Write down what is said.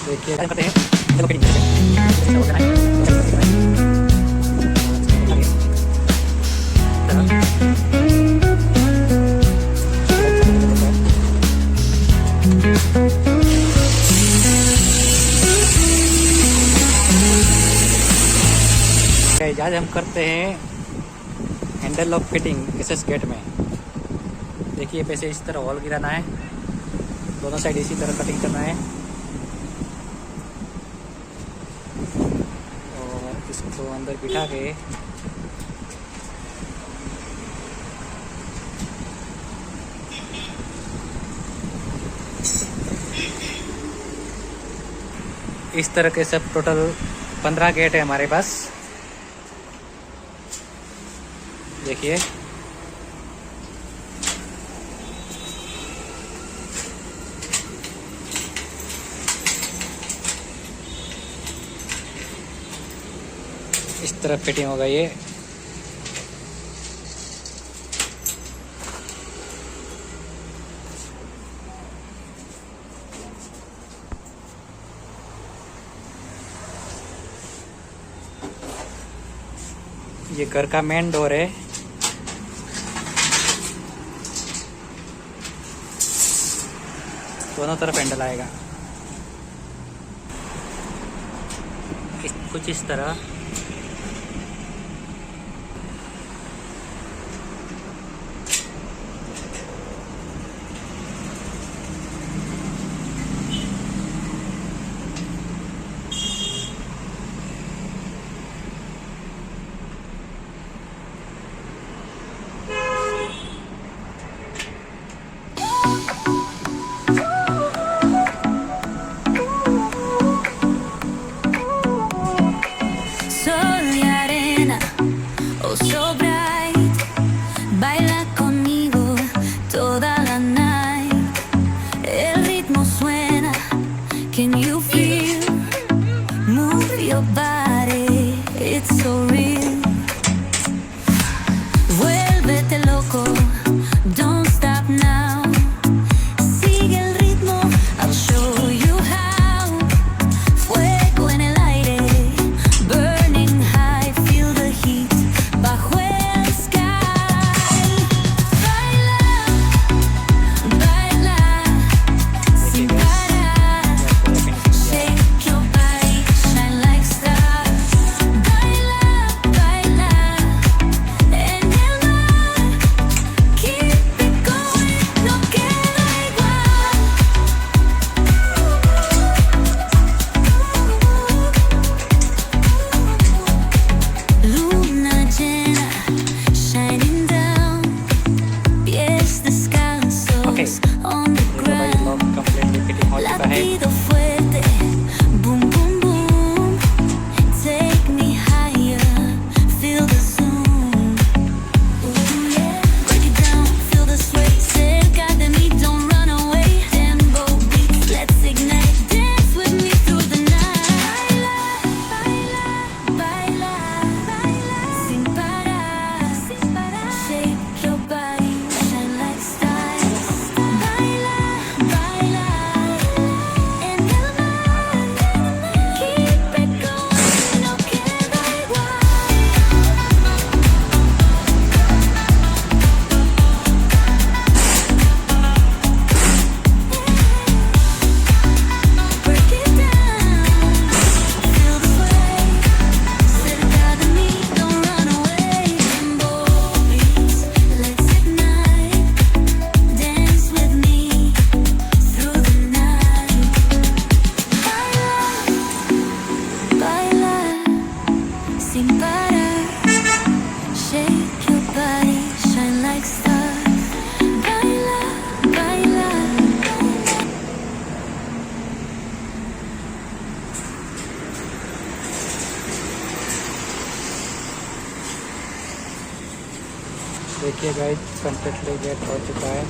देखिए करते हैं देखो फिटिंग कैसे होता है। आज हम करते हैं handle lock fitting SS gate में। देखिए पैसे इस तरह हॉल गिराना है, दोनों साइड इसी तरह कटिंग करना है और इसको अंदर बिठा के इस तरह के सब टोटल 15 गेट है हमारे पास। देखिए इस तरह फिटिंग होगा ये घर का मेन डोर है। दोनों तरफ हैंडल आएगा कुछ इस तरह। So bright, baila conmigo toda la night. El ritmo suena, can you feel? Move your body, it's so real. Vuélvete loco, don't stop now. Sigue el ritmo, I'll show you how. Fuego en el aire, burning high, feel the heat. Bajo el sky, baila, sin parar. Shake your body, shine like stars. Baila, en el mar. Keep it going, no queda igual. Luna llena, shining down. Pies descalzos Okay. on the देखो भाई ground. Lock completely fitting हो चुका है। Latido fuerte, boom boom boom. Take me higher, feel the zoom. Ooh yeah, break it down, feel the sway. Cerca de mí, don't run away. Tempo beats, let's ignite. Dance with me through the night. Baila, sin parar. Shake your body, shine like stars. Baila, en el mar. Keep it going, no queda igual. Break it down, feel the sway. Cerca de mí, don't run away. Tempo beats, let's ignite. Dance with me through the night. Baila, sin parar. Shake your body, shine like stars. Baila. देखिए guys completely gate हो चुका है।